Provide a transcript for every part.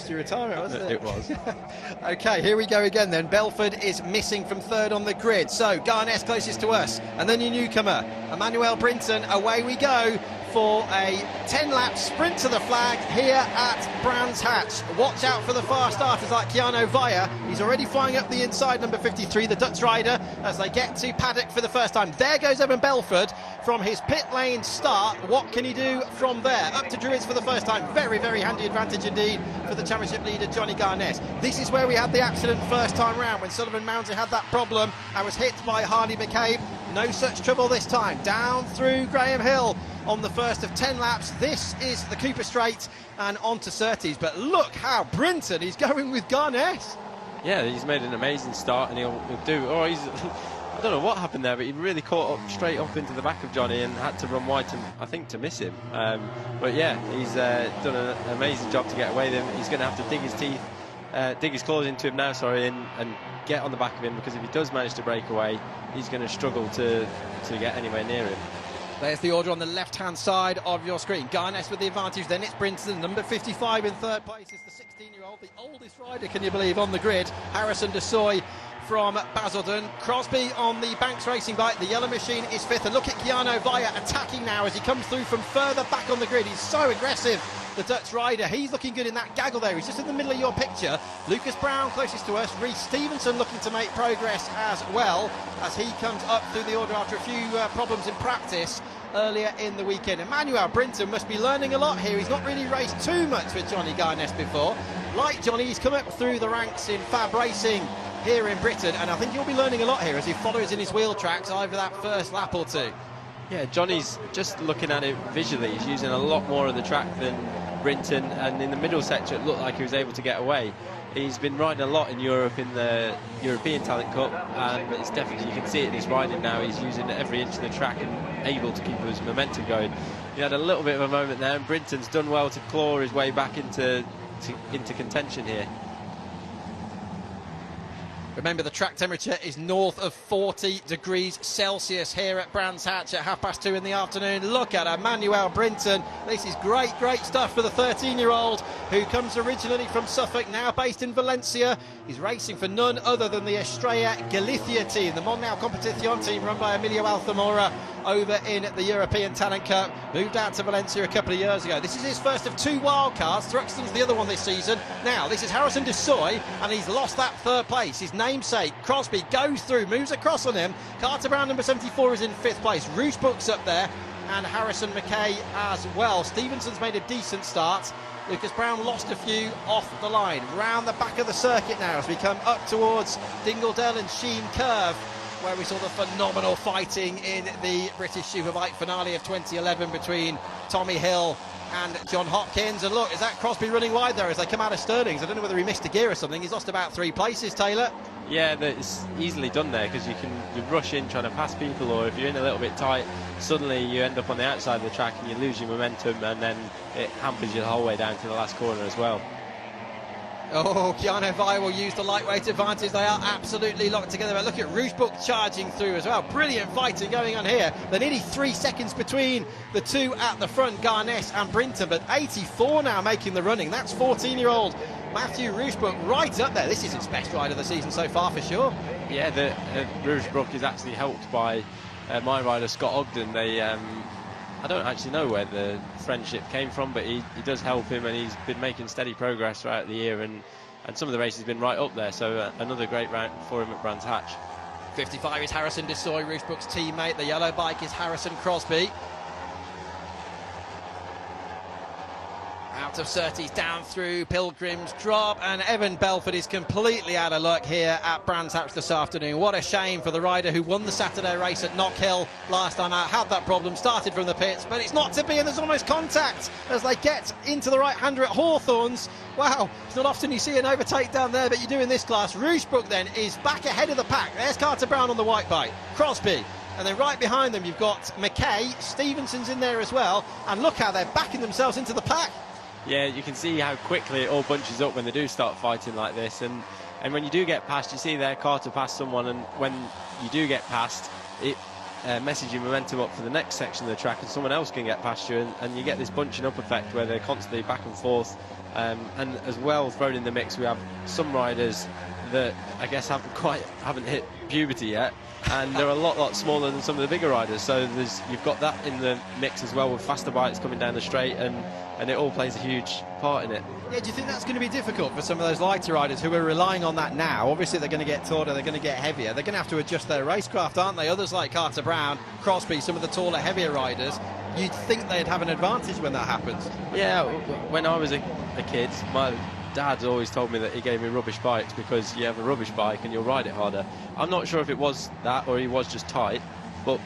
to your retirement, wasn't it? It was. Okay, here we go again then. Belford is missing from third on the grid. So Garness closest to us, and then your newcomer, Emmanuel Brinton. Away we go for a 10-lap sprint to the flag here at Brands Hatch. Watch out for the fast starters like Keanu Vaya. He's already flying up the inside, number 53, the Dutch rider, as they get to paddock for the first time. There goes Evan Belford from his pit lane start. What can he do from there? Up to Druids for the first time. Very, very handy advantage indeed for the championship leader, Johnny Garness. This is where we had the accident first time round when Sullivan Mountain had that problem and was hit by Harley McCabe. No such trouble this time. Down through Graham Hill on the first of 10 laps. This is the Cooper Straight and on to Surtees. But look how Brinton is going with Garness. Yeah, he's made an amazing start, and he'll do. Oh, he's. I don't know what happened there, but he really caught up straight up into the back of Johnny and had to run wide, I think, to miss him. But yeah, he's done an amazing job to get away with him. He's going to have to dig his claws into him now, and get on the back of him, because if he does manage to break away, he's going to struggle to get anywhere near him. There's the order on the left-hand side of your screen. Garness with the advantage, then it's Brinton, number 55 in third place is the 16-year-old, the oldest rider, can you believe, on the grid. Harrison de Soy from Basildon. Crosby on the Banks Racing bike, the yellow machine is fifth, and look at Keanu Vaya attacking now as he comes through from further back on the grid. He's so aggressive, the Dutch rider. He's looking good in that gaggle there. He's just in the middle of your picture. Lucas Brown closest to us. Reece Stevenson looking to make progress as well as he comes up through the order after a few problems in practice earlier in the weekend. Emmanuel Brinton must be learning a lot here. He's not really raced too much with Johnny Garness before. Like Johnny, he's come up through the ranks in Fab Racing here in Britain, and I think he'll be learning a lot here as he follows in his wheel tracks over that first lap or two. Yeah, Johnny's, just looking at it visually, he's using a lot more of the track than Brinton, and in the middle sector it looked like he was able to get away. He's been riding a lot in Europe in the European Talent Cup, and it's definitely, you can see it in his riding now. He's using every inch of the track and able to keep his momentum going. He had a little bit of a moment there, and Brinton's done well to claw his way back into contention here. Remember, the track temperature is north of 40 degrees Celsius here at Brands Hatch at 2:30 in the afternoon. Look at Emmanuel Brinton. This is great, great stuff for the 13-year-old who comes originally from Suffolk, now based in Valencia. He's racing for none other than the Estrella Galicia team, the Mondau Competición team run by Emilio Alzamora over in the European Talent Cup. Moved out to Valencia a couple of years ago. This is his first of two wildcards. Thruxton's the other one this season. Now, this is Harrison de Soy, and he's lost that third place. His namesake, Crosby, goes through, moves across on him. Carter Brown, number 74, is in fifth place. Roosebook's up there, and Harrison McKay as well. Stevenson's made a decent start. Lucas Brown lost a few off the line. Round the back of the circuit now as we come up towards Dingledale and Sheen Curve, where we saw the phenomenal fighting in the British Superbike finale of 2011 between Tommy Hill and John Hopkins. And look, is that Crosby running wide there as they come out of Stirling's? I don't know whether he missed a gear or something. He's lost about 3 places, Taylor. Yeah, it's easily done there, because you rush in trying to pass people, or if you're in a little bit tight, suddenly you end up on the outside of the track and you lose your momentum, and then it hampers you the whole way down to the last corner as well. Oh, Keanu Vaya will use the lightweight advantage. They are absolutely locked together. But look at Roosebook charging through as well. Brilliant fighting going on here. They're nearly 3 seconds between the two at the front, Garness and Brinton, but 84 now making the running. That's 14-year-old Matthew Roosebook right up there. This is his best ride of the season so far for sure. Yeah, the Roosebook is actually helped by my rider Scott Ogden. They I don't actually know where the friendship came from, but he does help him, and he's been making steady progress throughout the year, and some of the races have been right up there, so another great round for him at Brands Hatch. 55 is Harrison de Soy, Roosebook's teammate. The yellow bike is Harrison Crosby. Out of Surtees, down through Pilgrim's Drop, and Evan Belford is completely out of luck here at Brands Hatch this afternoon. What a shame for the rider who won the Saturday race at Knockhill last time out. Had that problem, started from the pits, but it's not to be, and there's almost contact as they get into the right-hander at Hawthorns. Wow, it's not often you see an overtake down there, but you do in this class. Roosebook then is back ahead of the pack. There's Carter Brown on the white bike, Crosby, and then right behind them you've got McKay. Stevenson's in there as well, and look how they're backing themselves into the pack. Yeah, you can see how quickly it all bunches up when they do start fighting like this, and when you do get past, you see there Carter passed someone, and when you do get past, it messaging momentum up for the next section of the track, and someone else can get past you, and you get this bunching up effect where they're constantly back and forth. And as well, thrown in the mix, we have some riders that I guess haven't hit puberty yet, and they're a lot smaller than some of the bigger riders. So you've got that in the mix as well, with faster bikes coming down the straight, and it all plays a huge part in it. Yeah, do you think that's going to be difficult for some of those lighter riders who are relying on that now? Obviously, they're going to get taller, they're going to get heavier. They're going to have to adjust their racecraft, aren't they? Others like Carter Brown, Crosby, some of the taller, heavier riders, you'd think they'd have an advantage when that happens. Yeah, when I was a kid, my dad always told me that he gave me rubbish bikes because you have a rubbish bike and you'll ride it harder. I'm not sure if it was that or he was just tight, but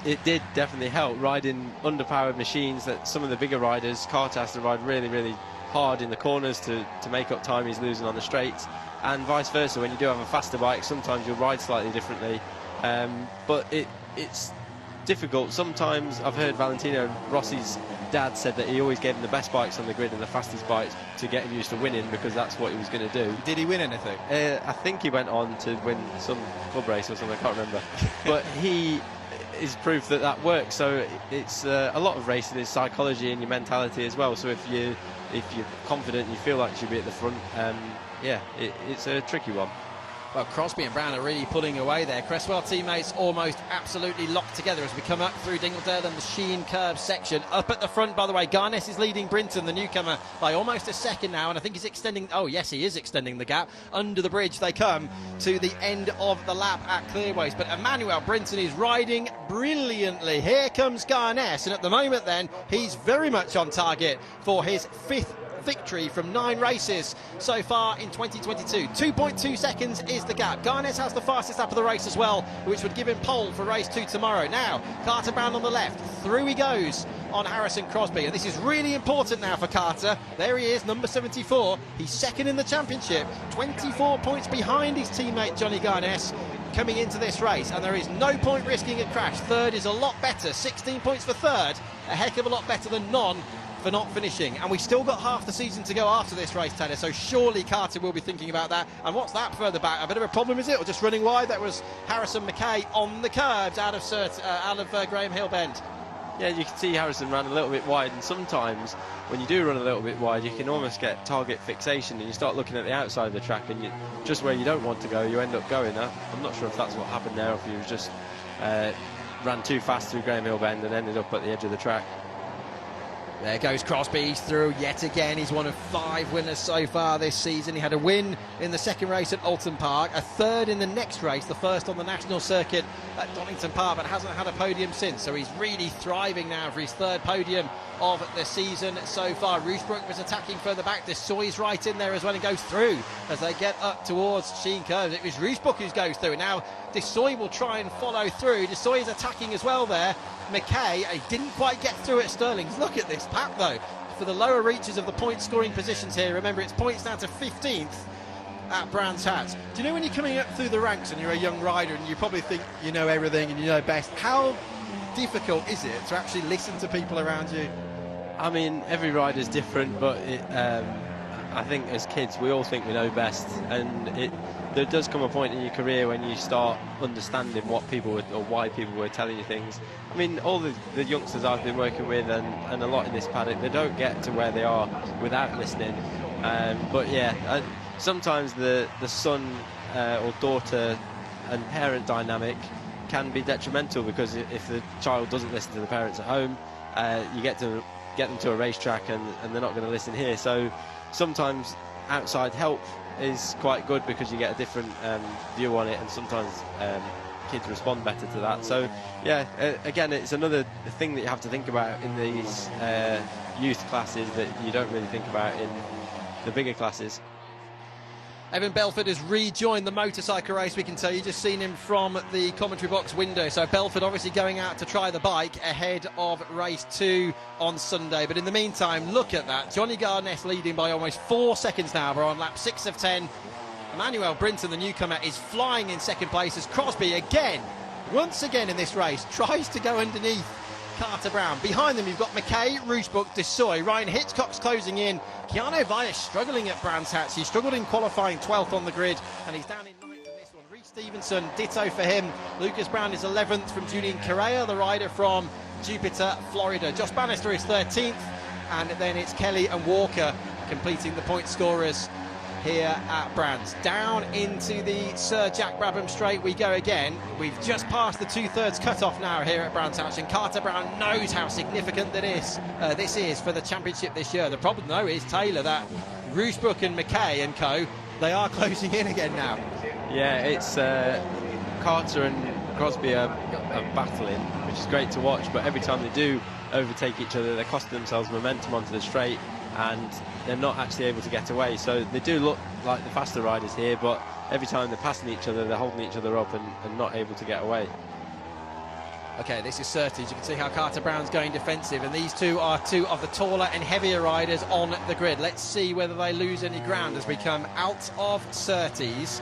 it did definitely help riding underpowered machines that some of the bigger riders, Carter has to ride really hard in the corners to make up time he's losing on the straights, and vice versa. When you do have a faster bike, sometimes you'll ride slightly differently, but it's difficult. Sometimes I've heard Valentino Rossi's dad said that he always gave him the best bikes on the grid and the fastest bikes to get him used to winning, because that's what he was going to do. Did he win anything? I think he went on to win some club race or something, I can't remember. But he is proof that works. So it's a lot of racing is psychology and your mentality as well. So if you're confident, you feel like you should be at the front, it's a tricky one. Well, Crosby and Brown are really pulling away there. Cresswell teammates almost absolutely locked together as we come up through Dingledale and the Sheen curve section. Up at the front, by the way, Garness is leading Brinton, the newcomer, by almost a second now, and I think he's extending, oh yes, he is extending the gap. Under the bridge they come to the end of the lap at Clearways, but Emmanuel Brinton is riding brilliantly. Here comes Garness, and at the moment then, he's very much on target for his 5th victory from 9 races so far in 2022. 2.2 seconds is the gap. Garnett has the fastest lap of the race as well, which would give him pole for race 2 tomorrow. Now, Carter Brown on the left. Through he goes on Harrison Crosby, and this is really important now for Carter. There he is, number 74. He's second in the championship, 24 points behind his teammate Johnny Garnett coming into this race, and there is no point risking a crash. Third is a lot better. 16 points for third, a heck of a lot better than none for not finishing. And we still got half the season to go after this race, Taylor, so surely Carter will be thinking about that. And what's that further back? A bit of a problem, is it, or just running wide? That was Harrison McKay on the curbs out of Graham Hill Bend. Yeah, you can see Harrison ran a little bit wide, and sometimes when you do run a little bit wide, you can almost get target fixation, and you start looking at the outside of the track, and just where you don't want to go, you end up going. I'm not sure if that's what happened there, if you just ran too fast through Graham Hill Bend and ended up at the edge of the track. There goes Crosby, he's through yet again. He's one of 5 winners so far this season. He had a win in the second race at Alton Park, a third in the next race, the first on the national circuit at Donington Park, but hasn't had a podium since. So he's really thriving now for his 3rd podium of the season so far. Roosbrook was attacking further back. Desoy's right in there as well and goes through as they get up towards Sheen Curves. It was Roosbrook who goes through. Now Desoy will try and follow through. Desoy is attacking as well there. McKay, he didn't quite get through at Sterling's. Look at this pack though for the lower reaches of the point scoring positions here. Remember, it's points down to 15th at Brands Hatch. Do you know when you're coming up through the ranks and you're a young rider and you probably think you know everything and you know best, how difficult is it to actually listen to people around you? I mean, every rider's different, but I think as kids we all think we know best, and there does come a point in your career when you start understanding what people were, or why people were telling you things. I mean, all the youngsters I've been working with and a lot in this paddock, they don't get to where they are without listening. But yeah, sometimes the son or daughter and parent dynamic can be detrimental, because if the child doesn't listen to the parents at home, you get them to a racetrack and they're not going to listen here. So sometimes outside help is quite good, because you get a different view on it, and sometimes kids respond better to that. So yeah, again, it's another thing that you have to think about in these youth classes that you don't really think about in the bigger classes. Evan Belford has rejoined the motorcycle race, we can tell. You just seen him from the commentary box window. So Belford obviously going out to try the bike ahead of race 2 on Sunday. But in the meantime, look at that. Johnny Garnett leading by almost 4 seconds now. We're on lap 6 of 10. Emmanuel Brinton, the newcomer, is flying in second place as Crosby again, once again in this race, tries to go underneath Carter Brown. Behind them you've got McKay, Roosbrook, Desoy. Ryan Hitchcock's closing in. Keanu Vias struggling at Brands Hatch. He struggled in qualifying 12th on the grid, and he's down in 9th in this one. Reece Stevenson, ditto for him. Lucas Brown is 11th from Julian Correa, the rider from Jupiter, Florida. Josh Bannister is 13th, and then it's Kelly and Walker completing the point scorers here at Brands. Down into the Sir Jack Brabham Straight we go again. We've just passed the 2/3 cut-off now here at Brands Hatch, and Carter Brown knows how significant this is for the championship this year. The problem, though, is Taylor, that Roosbrook and McKay and co, they are closing in again now. Yeah, it's Carter and Crosby are battling, which is great to watch, but every time they do overtake each other, they're costing themselves momentum onto the straight, and they're not actually able to get away. So they do look like the faster riders here, but every time they're passing each other, they're holding each other up and not able to get away. Okay, this is Surtees. You can see how Carter Brown's going defensive, and these two are two of the taller and heavier riders on the grid. Let's see whether they lose any ground as we come out of Surtees.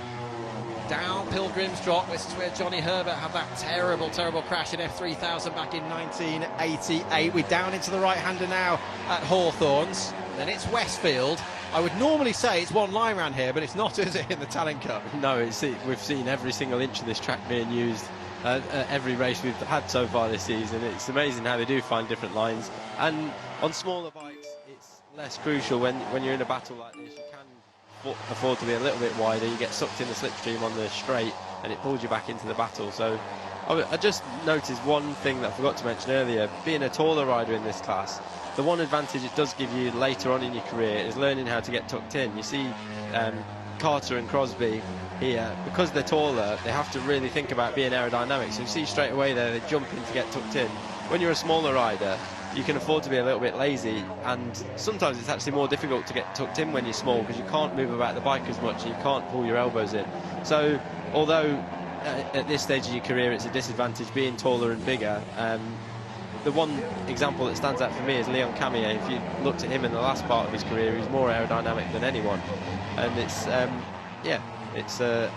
Down Pilgrim's Drop. This is where Johnny Herbert had that terrible crash in F3000 back in 1988. We're down into the right-hander now at Hawthorns. Then it's Westfield. I would normally say it's one line round here, but it's not, is it, in the Talent Cup? No, we've seen every single inch of this track being used at every race we've had so far this season. It's amazing how they do find different lines. And on smaller bikes, it's less crucial when you're in a battle like this. You can afford to be a little bit wider. You get sucked in the slipstream on the straight and it pulls you back into the battle. So I just noticed one thing that I forgot to mention earlier. Being a taller rider in this class, the one advantage it does give you later on in your career is learning how to get tucked in. You see Carter and Crosby here, because they're taller, they have to really think about being aerodynamic. So you see straight away there, they jump in to get tucked in. When you're a smaller rider, you can afford to be a little bit lazy, and sometimes it's actually more difficult to get tucked in when you're small because you can't move about the bike as much and you can't pull your elbows in. So although at this stage of your career it's a disadvantage being taller and bigger, the one example that stands out for me is Leon Camier. If you looked at him in the last part of his career, he's more aerodynamic than anyone, and it's it's a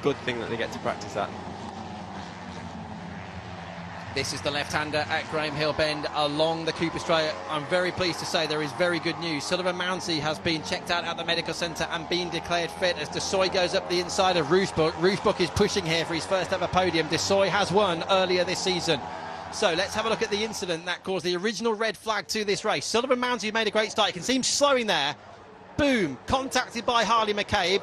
good thing that they get to practice that. This is the left-hander at Graham Hill Bend along the Cooper Straight. I'm very pleased to say there is very good news. Sullivan Mounsey has been checked out at the medical centre and been declared fit as Desoy goes up the inside of Roosbrook. Roosbrook is pushing here for his first ever podium. Desoy has won earlier this season. So let's have a look at the incident that caused the original red flag to this race. Sullivan Mounsey made a great start. You can see him slowing there. Boom, contacted by Harley McCabe.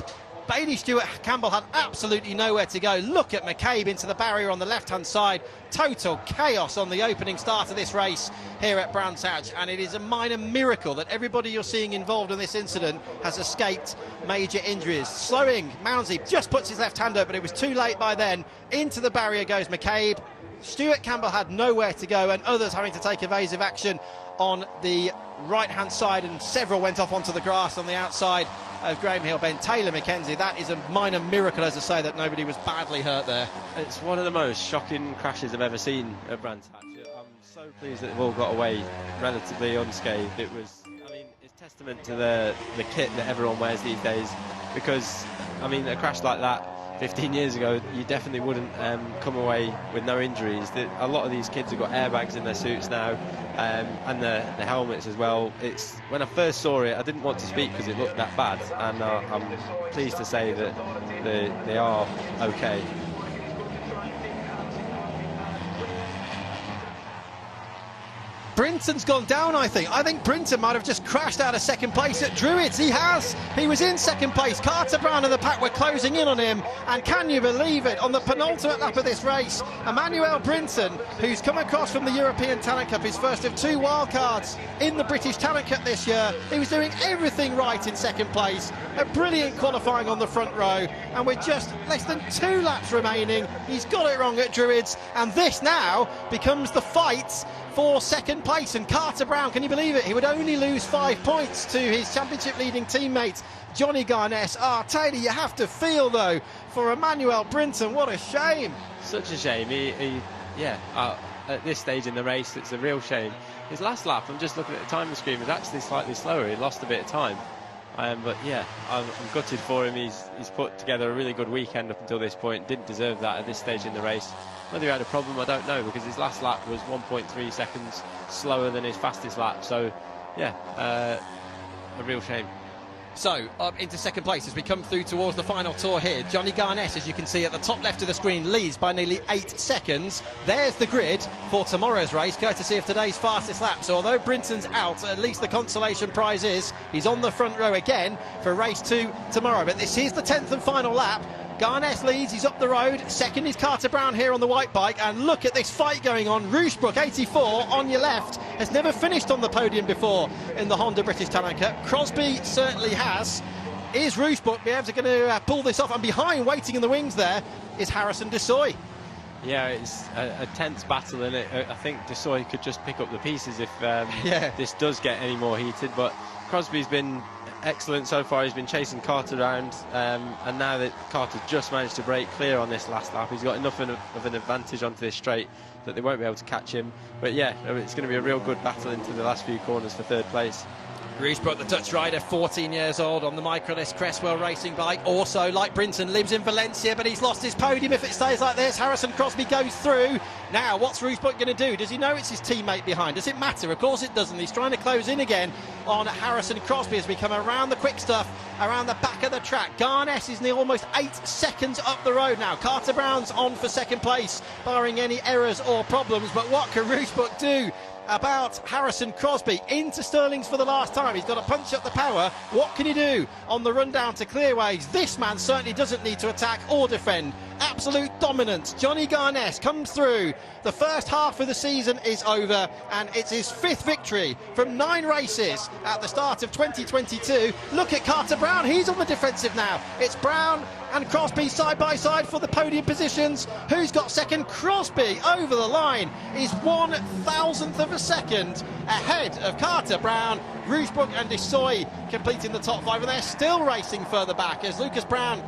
Bailey Stewart Campbell had absolutely nowhere to go. Look at McCabe into the barrier on the left-hand side. Total chaos on the opening start of this race here at Brands Hatch, and it is a minor miracle that everybody you're seeing involved in this incident has escaped major injuries. Slowing, Mounsey just puts his left-hander, but it was too late by then. Into the barrier goes McCabe. Stuart Campbell had nowhere to go, and others having to take evasive action on the right-hand side, and several went off onto the grass on the outside of Graham Hill Bend. Taylor McKenzie, that is a minor miracle, as I say, that nobody was badly hurt there. It's one of the most shocking crashes I've ever seen at Brands Hatch. I'm so pleased that they've all got away relatively unscathed. It was, I mean, it's testament to the kit that everyone wears these days, because, I mean, a crash like that 15 years ago, you definitely wouldn't come away with no injuries. A lot of these kids have got airbags in their suits now, and the helmets as well. It's, when I first saw it, I didn't want to speak because it looked that bad, and I'm pleased to say that they are okay. Brinton's gone down, I think. I think Brinton might have just crashed out of second place at Druids. He has. He was in second place. Carter Brown and the pack were closing in on him. And can you believe it? On the penultimate lap of this race, Emmanuel Brinton, who's come across from the European Talent Cup, his first of 2 wildcards in the British Talent Cup this year. He was doing everything right in second place. A brilliant qualifying on the front row. And with just less than 2 laps remaining, he's got it wrong at Druids. And this now becomes the fight for second place, and Carter Brown, can you believe it? He would only lose 5 points to his championship leading teammate Johnny Garness. Taylor, you have to feel though for Emmanuel Brinton, what a shame. Such a shame. At this stage in the race, it's a real shame. His last lap, I'm just looking at the timing screen, was actually slightly slower. He lost a bit of time. But yeah, I'm gutted for him. He's put together a really good weekend up until this point. Didn't deserve that at this stage in the race. Whether he had a problem, I don't know, because his last lap was 1.3 seconds slower than his fastest lap. So yeah, a real shame. So, up into second place as we come through towards the final tour here. Johnny Garnett, as you can see at the top left of the screen, leads by nearly 8 seconds. There's the grid for tomorrow's race, courtesy of today's fastest lap. So although Brinton's out, at least the consolation prize is he's on the front row again for race 2 tomorrow. But this is the 10th and final lap. Garnett leads, he's up the road. Second is Carter Brown here on the white bike. And look at this fight going on. Roosbrook, 84, on your left, has never finished on the podium before in the Honda British Talent Cup. Crosby certainly has. Is Roosbrook be able to pull this off? And behind, waiting in the wings there, is Harrison Desoy. Yeah, it's a tense battle, and I think Desoy could just pick up the pieces if this does get any more heated. But Crosby's been excellent so far. He's been chasing Carter around, and now that Carter's just managed to break clear on this last lap, he's got enough of an advantage onto this straight that they won't be able to catch him. But yeah, it's going to be a real good battle into the last few corners for third place. Roosbrook, the Dutch rider, 14 years old, on the Microlise Cresswell racing bike. Also, like Brinton, lives in Valencia, but he's lost his podium if it stays like this. Harrison Crosby goes through. Now, what's Roosbrook going to do? Does he know it's his teammate behind? Does it matter? Of course it doesn't. He's trying to close in again on Harrison Crosby as we come around the quick stuff, around the back of the track. Garnett is near almost 8 seconds up the road now. Carter Brown's on for second place, barring any errors or problems. But what can Roosbrook do about Harrison Crosby? Into Stirling's for the last time. He's got to punch up the power. What can he do on the run down to Clearways? This man certainly doesn't need to attack or defend. Absolute dominance. Johnny Garnett comes through. The first half of the season is over, and it's his 5th victory from 9 races at the start of 2022. Look at Carter Brown. He's on the defensive now. It's Brown and Crosby side by side for the podium positions. Who's got second? Crosby over the line is 1/1000th of a second ahead of Carter Brown. Roosbrook and Desoy completing the top 5, and they're still racing further back as Lucas Brown